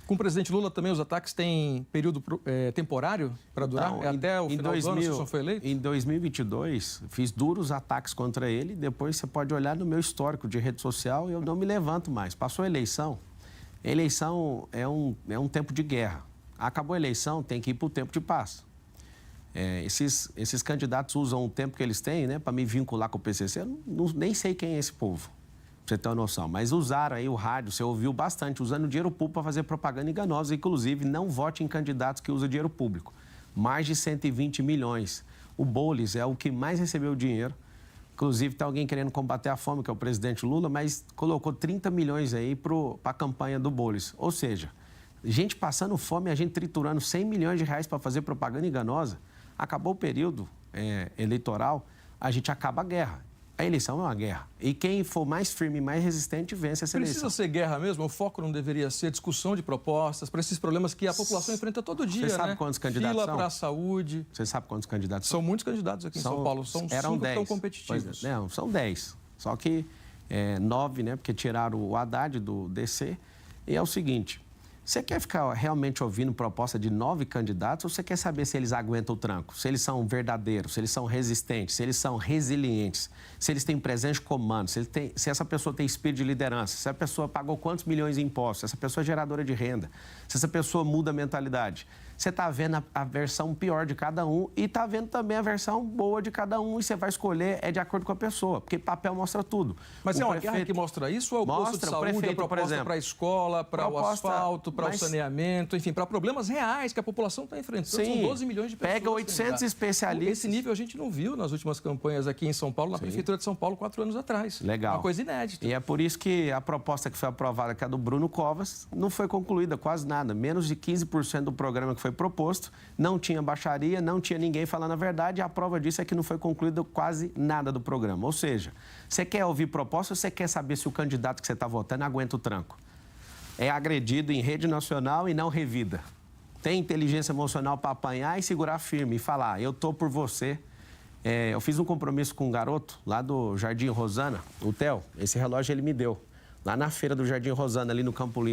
Com o presidente Lula também os ataques têm período temporário para durar? Não, até o final do ano, se o senhor foi eleito? Em 2022, fiz duros ataques contra ele. Depois você pode olhar no meu histórico de rede social, eu não me levanto mais. Passou a eleição. Eleição é um tempo de guerra. Acabou a eleição, tem que ir para o tempo de paz. Esses candidatos usam o tempo que eles têm, né, para me vincular com o PCC. Eu nem sei quem é esse povo, pra você ter uma noção. Mas usaram aí o rádio, você ouviu bastante, usando dinheiro público para fazer propaganda enganosa. Inclusive, não vote em candidatos que usam dinheiro público. Mais de 120 milhões. O Boulos é o que mais recebeu dinheiro. Inclusive, tem alguém querendo combater a fome, que é o presidente Lula, mas colocou 30 milhões aí para a campanha do Boulos. Ou seja, gente passando fome, a gente triturando 100 milhões de reais para fazer propaganda enganosa. Acabou o período eleitoral, a gente acaba a guerra. A eleição é uma guerra. E quem for mais firme e mais resistente vence essa eleição. Precisa ser guerra mesmo? O foco não deveria ser discussão de propostas para esses problemas que a população enfrenta todo dia, Você sabe quantos candidatos Fila para a saúde. Você sabe quantos candidatos são? São muitos candidatos aqui em São Paulo. São 5 que estão competitivos. Pois é, não, são 10. Só que 9, né? Porque tiraram o Haddad do DC. E é o seguinte... Você quer ficar realmente ouvindo proposta de 9 candidatos ou você quer saber se eles aguentam o tranco? Se eles são verdadeiros, se eles são resistentes, se eles são resilientes, se eles têm presença de comando, se essa pessoa tem espírito de liderança, se a pessoa pagou quantos milhões em impostos, se essa pessoa é geradora de renda, se essa pessoa muda a mentalidade. Você está vendo a versão pior de cada um e está vendo também a versão boa de cada um e você vai escolher de acordo com a pessoa, porque papel mostra tudo. Mas é uma guerra que mostra isso ou é o posto de saúde, a proposta para a escola, para o asfalto, para o saneamento, enfim, para problemas reais que a população está enfrentando? Sim, são 12 milhões de pessoas. Pega 800 especialistas. Esse nível a gente não viu nas últimas campanhas aqui em São Paulo, na Prefeitura de São Paulo, 4 anos atrás. Legal. Uma coisa inédita. E é por isso que a proposta que foi aprovada, que é a do Bruno Covas, não foi concluída quase nada. Menos de 15% do programa que foi proposto, não tinha baixaria, não tinha ninguém falando a verdade, e a prova disso é que não foi concluído quase nada do programa. Ou seja, você quer ouvir proposta ou você quer saber se o candidato que você está votando aguenta o tranco? É agredido em rede nacional e não revida. Tem inteligência emocional para apanhar e segurar firme e falar, eu tô por você. Eu fiz um compromisso com um garoto lá do Jardim Rosana, o Theo, esse relógio ele me deu, lá na feira do Jardim Rosana, ali no Campo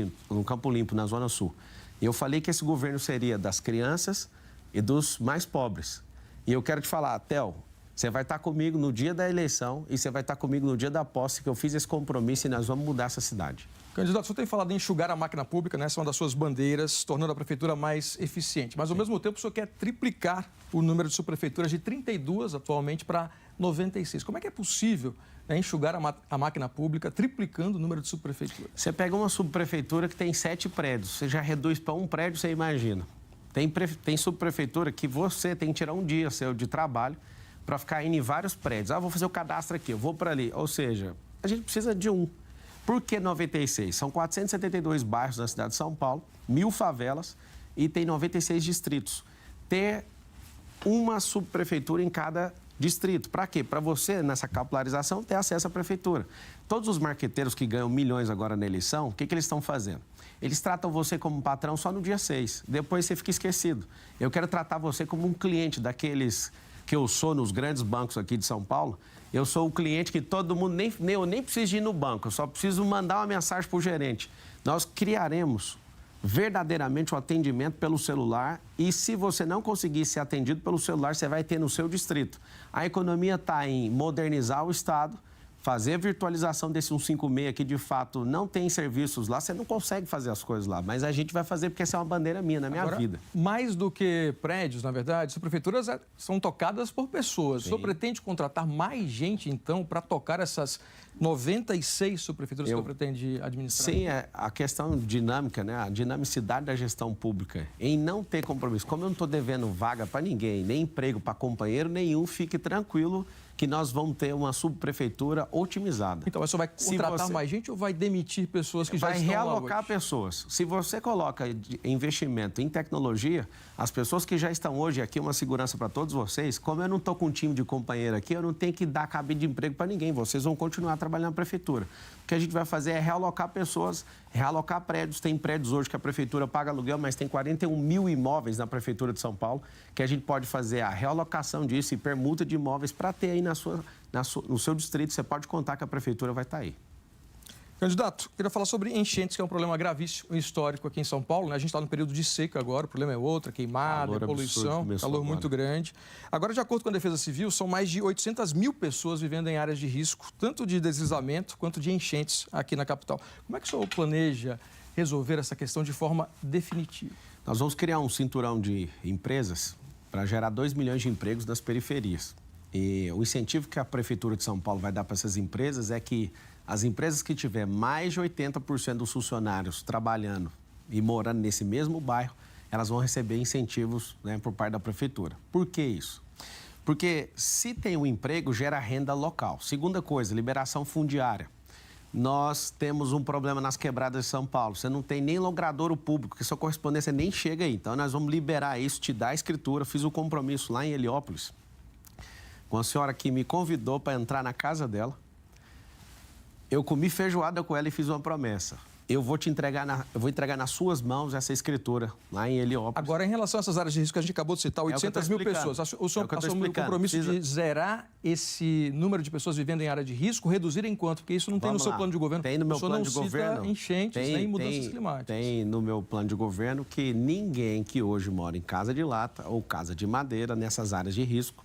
Limpo, na Zona Sul. E eu falei que esse governo seria das crianças e dos mais pobres. E eu quero te falar, Theo, você vai estar comigo no dia da eleição e você vai estar comigo no dia da posse, que eu fiz esse compromisso e nós vamos mudar essa cidade. Candidato, o senhor tem falado em enxugar a máquina pública, né? Essa é uma das suas bandeiras, tornando a prefeitura mais eficiente. Mas, ao mesmo tempo, o senhor quer triplicar o número de subprefeituras de 32 atualmente para 96. Como é que é possível enxugar a máquina pública, triplicando o número de subprefeituras? Você pega uma subprefeitura que tem 7 prédios, você já reduz para um prédio, você imagina. Tem subprefeitura que você tem que tirar um dia seu de trabalho para ficar indo em vários prédios. Vou fazer o cadastro aqui, eu vou para ali. Ou seja, a gente precisa de um. Por que 96? São 472 bairros na cidade de São Paulo, 1000 favelas e tem 96 distritos. Ter uma subprefeitura em cada distrito. Para quê? Para você, nessa capilarização, ter acesso à prefeitura. Todos os marqueteiros que ganham milhões agora na eleição, o que eles estão fazendo? Eles tratam você como patrão só no dia 6. Depois você fica esquecido. Eu quero tratar você como um cliente daqueles que eu sou nos grandes bancos aqui de São Paulo. Eu sou o cliente que todo mundo, eu nem preciso ir no banco, eu só preciso mandar uma mensagem para o gerente. Nós criaremos verdadeiramente o atendimento pelo celular e se você não conseguir ser atendido pelo celular, você vai ter no seu distrito. A economia está em modernizar o Estado, fazer a virtualização desse 156 que de fato não tem serviços lá, você não consegue fazer as coisas lá, mas a gente vai fazer porque essa é uma bandeira minha, na minha vida. Mais do que prédios, na verdade, as prefeituras são tocadas por pessoas. Sim. O senhor pretende contratar mais gente, então, para tocar essas 96 subprefeituras que o senhor pretende administrar? Sim, a questão dinâmica, né? A dinamicidade da gestão pública, em não ter compromisso. Como eu não estou devendo vaga para ninguém, nem emprego para companheiro nenhum, fique tranquilo que nós vamos ter uma subprefeitura otimizada. Então, mas você vai contratar mais gente ou vai demitir pessoas que já estão lá hoje? Vai realocar pessoas. Se você coloca investimento em tecnologia, as pessoas que já estão hoje aqui, uma segurança para todos vocês, como eu não estou com um time de companheiro aqui, eu não tenho que dar cabide de emprego para ninguém. Vocês vão continuar trabalhando na prefeitura. O que a gente vai fazer é realocar pessoas, realocar prédios. Tem prédios hoje que a prefeitura paga aluguel, mas tem 41 mil imóveis na prefeitura de São Paulo, que a gente pode fazer a realocação disso e permuta de imóveis para ter aí no seu distrito. Você pode contar que a prefeitura vai estar aí. Candidato, queria falar sobre enchentes, que é um problema gravíssimo e histórico aqui em São Paulo, né? A gente está no período de seca agora, o problema é outro, queimada, poluição, calor muito grande. Agora, de acordo com a Defesa Civil, são mais de 800 mil pessoas vivendo em áreas de risco, tanto de deslizamento quanto de enchentes aqui na capital. Como é que o senhor planeja resolver essa questão de forma definitiva? Nós vamos criar um cinturão de empresas para gerar 2 milhões de empregos nas periferias. E o incentivo que a Prefeitura de São Paulo vai dar para essas empresas é que as empresas que tiver mais de 80% dos funcionários trabalhando e morando nesse mesmo bairro, elas vão receber incentivos, né, por parte da Prefeitura. Por que isso? Porque se tem um emprego, gera renda local. Segunda coisa, liberação fundiária. Nós temos um problema nas quebradas de São Paulo. Você não tem nem logradouro público, que sua correspondência nem chega aí. Então, nós vamos liberar isso, te dar a escritura. Fiz o compromisso lá em Heliópolis, com a senhora que me convidou para entrar na casa dela. Eu comi feijoada com ela e fiz uma promessa. Eu vou entregar nas suas mãos essa escritura lá em Heliópolis. Agora, em relação a essas áreas de risco que a gente acabou de citar, 800 mil pessoas. O senhor assumiu o compromisso de zerar esse número de pessoas vivendo em área de risco, reduzir em quanto? Porque isso não tem no seu plano de governo. Tem no meu plano de governo. Não cita enchentes, nem mudanças climáticas. Tem no meu plano de governo que ninguém que hoje mora em casa de lata ou casa de madeira, nessas áreas de risco,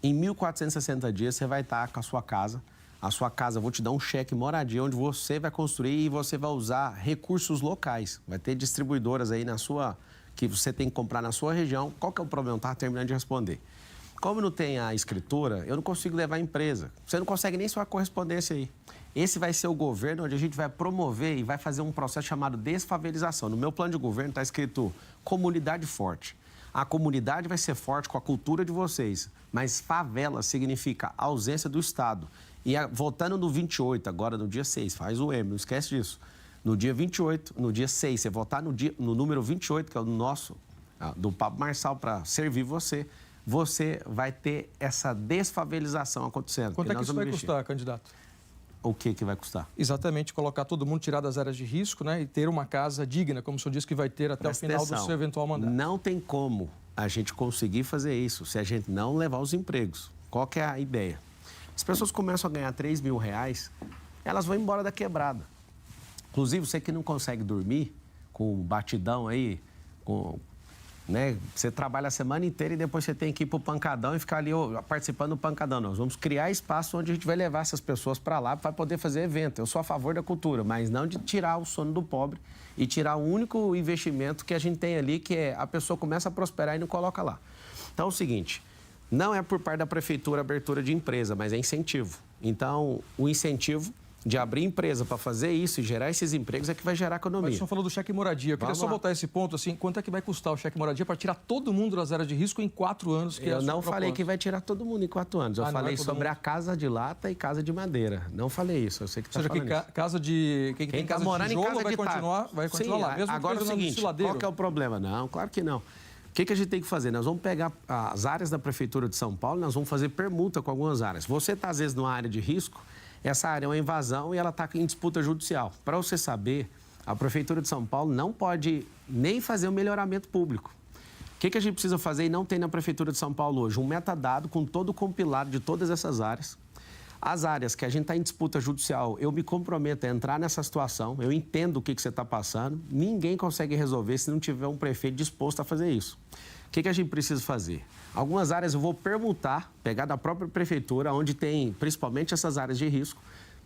em 1.460 dias você vai estar com a sua casa. A sua casa, eu vou te dar um cheque moradia, onde você vai construir e você vai usar recursos locais. Vai ter distribuidoras aí que você tem que comprar na sua região. Qual que é o problema? Estava terminando de responder. Como não tem a escritura, eu não consigo levar a empresa. Você não consegue nem sua correspondência aí. Esse vai ser o governo onde a gente vai promover e vai fazer um processo chamado desfavelização. No meu plano de governo está escrito comunidade forte. A comunidade vai ser forte com a cultura de vocês, mas favela significa ausência do Estado. E voltando no 28, agora no dia 6, faz o M, não esquece disso. No dia 28, no dia 6, você votar no número 28, que é o nosso, do Pablo Marçal, para servir você, você vai ter essa desfavelização acontecendo. Quanto é que isso vai custar, candidato? O que vai custar? Exatamente, colocar todo mundo, tirar das áreas de risco, né, e ter uma casa digna, como o senhor disse que vai ter até o final do seu eventual mandato. Não tem como a gente conseguir fazer isso se a gente não levar os empregos. Qual que é a ideia? As pessoas começam a ganhar R$3.000, elas vão embora da quebrada. Inclusive, você que não consegue dormir com batidão aí, né? Você trabalha a semana inteira e depois você tem que ir para o pancadão e ficar ali participando do pancadão. Nós vamos criar espaço onde a gente vai levar essas pessoas para lá para poder fazer evento. Eu sou a favor da cultura, mas não de tirar o sono do pobre e tirar o único investimento que a gente tem ali, que é a pessoa começa a prosperar e não coloca lá. Então, é o seguinte... Não é por parte da Prefeitura a abertura de empresa, mas é incentivo. Então, o incentivo de abrir empresa para fazer isso e gerar esses empregos é que vai gerar economia. Mas o senhor falou do cheque moradia. Eu queria só voltar a esse ponto, assim, quanto é que vai custar o cheque moradia para tirar todo mundo das áreas de risco em 4 anos? Eu não falei que vai tirar todo mundo em 4 anos. Eu falei sobre a casa de lata e casa de madeira. Não falei isso, eu sei que está falando isso. Casa de... Quem tem casa de tijolo vai continuar lá. Mesmo agora é o seguinte, qual que é o problema? Não, claro que não. O que a gente tem que fazer? Nós vamos pegar as áreas da Prefeitura de São Paulo, nós vamos fazer permuta com algumas áreas. Você está, às vezes, numa área de risco, essa área é uma invasão e ela está em disputa judicial. Para você saber, a Prefeitura de São Paulo não pode nem fazer o melhoramento público. O que a gente precisa fazer e não tem na Prefeitura de São Paulo hoje? Um metadado com todo o compilado de todas essas áreas. As áreas que a gente está em disputa judicial, eu me comprometo a entrar nessa situação, eu entendo o que você está passando, ninguém consegue resolver se não tiver um prefeito disposto a fazer isso. O que a gente precisa fazer? Algumas áreas eu vou permutar, pegar da própria prefeitura, onde tem principalmente essas áreas de risco,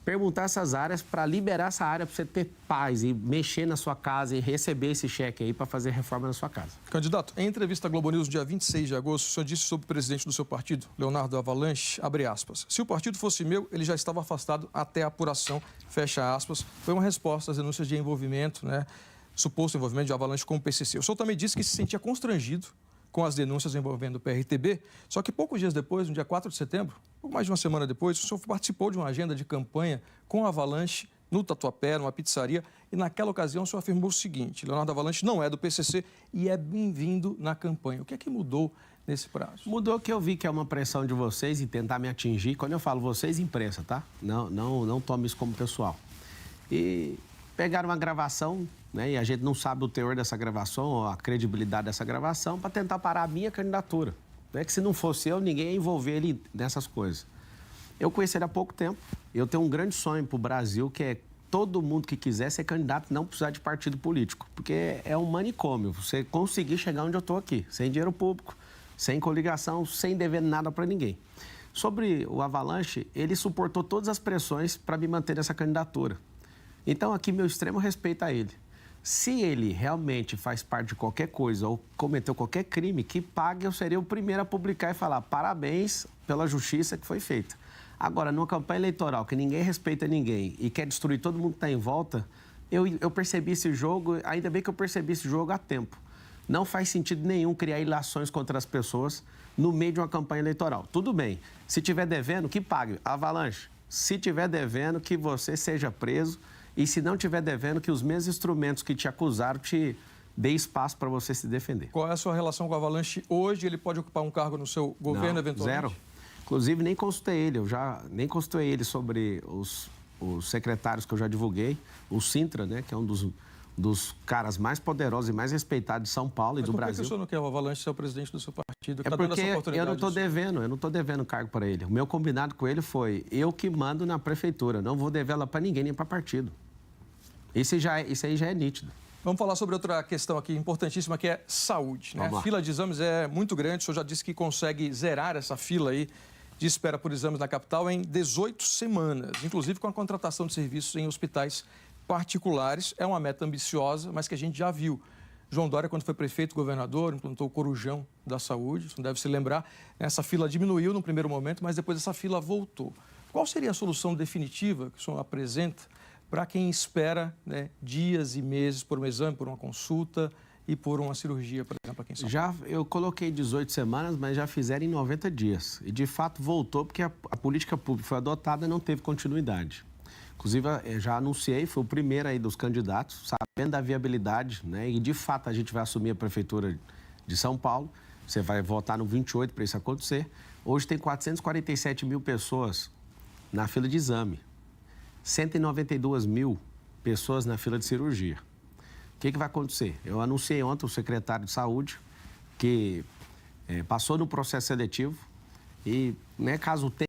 permutar essas áreas para liberar essa área para você ter paz e mexer na sua casa e receber esse cheque aí para fazer reforma na sua casa. Candidato, em entrevista à Globo News, no dia 26 de agosto, o senhor disse sobre o presidente do seu partido, Leonardo Avalanche, abre aspas, se o partido fosse meu, ele já estava afastado até a apuração, fecha aspas. Foi uma resposta às denúncias de envolvimento, né, suposto envolvimento de Avalanche com o PCC. O senhor também disse que se sentia constrangido com as denúncias envolvendo o PRTB, só que poucos dias depois, no dia 4 de setembro, pouco mais de uma semana depois, o senhor participou de uma agenda de campanha com a Avalanche no Tatuapé, numa pizzaria, e naquela ocasião o senhor afirmou o seguinte, Leonardo Avalanche não é do PCC e é bem-vindo na campanha. O que é que mudou nesse prazo? Mudou que eu vi que é uma pressão de vocês em tentar me atingir. Quando eu falo vocês, imprensa, tá? Não tome isso como pessoal. E pegaram uma gravação, né, e a gente não sabe o teor dessa gravação, ou a credibilidade dessa gravação, para tentar parar a minha candidatura. Não é que se não fosse eu, ninguém ia envolver ele nessas coisas. Eu conheci ele há pouco tempo. Eu tenho um grande sonho para o Brasil, que é todo mundo que quiser ser candidato não precisar de partido político, porque é um manicômio você conseguir chegar onde eu estou aqui, sem dinheiro público, sem coligação, sem dever nada para ninguém. Sobre o Avalanche, ele suportou todas as pressões para me manter nessa candidatura. Então, aqui, meu extremo respeito a ele. Se ele realmente faz parte de qualquer coisa ou cometeu qualquer crime, que pague, eu seria o primeiro a publicar e falar parabéns pela justiça que foi feita. Agora, numa campanha eleitoral que ninguém respeita ninguém e quer destruir todo mundo que está em volta, eu percebi esse jogo, ainda bem que eu percebi esse jogo a tempo. Não faz sentido nenhum criar ilações contra as pessoas no meio de uma campanha eleitoral. Tudo bem, se tiver devendo, que pague. Avalanche, se tiver devendo, que você seja preso. E se não tiver devendo, que os mesmos instrumentos que te acusaram te dê espaço para você se defender. Qual é a sua relação com o Avalanche hoje? Ele pode ocupar um cargo no seu governo, não, eventualmente? Zero. Inclusive, nem consultei ele. Nem consultei ele sobre os secretários que eu já divulguei. O Sintra, né, que é um dos caras mais poderosos e mais respeitados de São Paulo e do Brasil. Por que o senhor não quer o Avalanche ser o presidente do seu partido? É porque eu não estou devendo cargo para ele. O meu combinado com ele foi eu que mando na prefeitura. Não vou dever ela para ninguém, nem para partido. Isso aí já é nítido. Vamos falar sobre outra questão aqui importantíssima, que é saúde, né? A fila de exames é muito grande. O senhor já disse que consegue zerar essa fila aí de espera por exames na capital em 18 semanas, inclusive com a contratação de serviços em hospitais particulares. É uma meta ambiciosa, mas que a gente já viu. João Dória, quando foi prefeito, governador, implantou o Corujão da Saúde, você não deve se lembrar. Essa fila diminuiu no primeiro momento, mas depois essa fila voltou. Qual seria a solução definitiva que o senhor apresenta para quem espera, né, dias e meses por um exame, por uma consulta e por uma cirurgia, por exemplo, aqui em São Paulo? Eu coloquei 18 semanas, mas já fizeram em 90 dias. E, de fato, voltou porque a política pública foi adotada e não teve continuidade. Inclusive, eu já anunciei, foi o primeiro aí dos candidatos, sabendo da viabilidade, né? E, de fato, a gente vai assumir a prefeitura de São Paulo. Você vai votar no 28 para isso acontecer. Hoje tem 447 mil pessoas na fila de exame. 192 mil pessoas na fila de cirurgia. O que vai acontecer? Eu anunciei ontem o secretário de Saúde, que passou no processo seletivo e, né, caso tenha